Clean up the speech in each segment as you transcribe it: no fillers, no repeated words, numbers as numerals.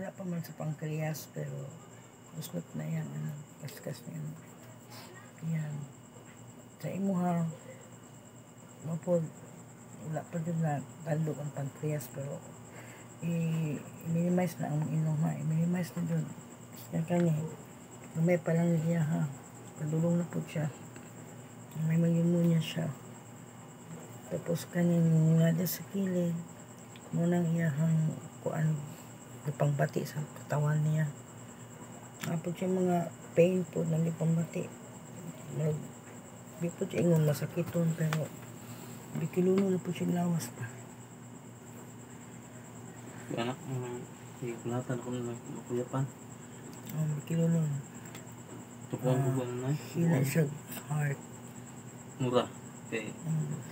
wala pa man sa pancreas, pero kusot na yan, kaskas na yan. Yan. Sa imo ha, mapod, wala pa din na talo ang pancreas, pero i-minimize na ang inom ha. I-minimize na dun. Yan kani, may pa lang niya ha. Padulong na po siya. May pneumonia siya. Tapos kanin nga sa kilid, munang iyahang kuan, pangbati sa katawan niya. Apod siya mga pain po na pangbati. Di po siya ingon masakiton, pero bikiluno na po siya lawas pa. Anak, kulatan ko na makuyapan. Bikiluno. Tukuan ko ba na? Hina siya heart. Mura. Okay.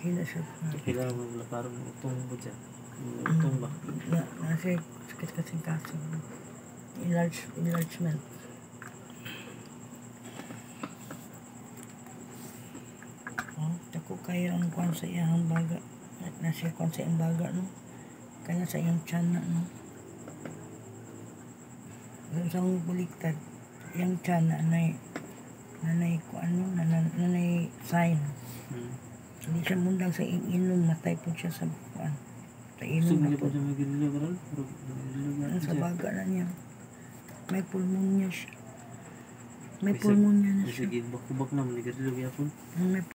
Hina siya heart. Kailangan mo wala parang utong po siya. Utong ba? Nasa sakit kasing kaso. Enlargement. Ako kaya ang kuwan sa iyang baga. Nasa kuwan sa iyang baga, no? Kaya sa iyang tiyan na, no? Isang baliktad. Iyang tiyan na nanay kuwan, no? Nanay sign. Hindi siya mundang sa inom. Matay po siya sa kuwan. Sa inom na po. Sa baga na niya. May pulmonya siya. May pulmonya na siya. Sige, bakubak na. Manigarilog yapon. May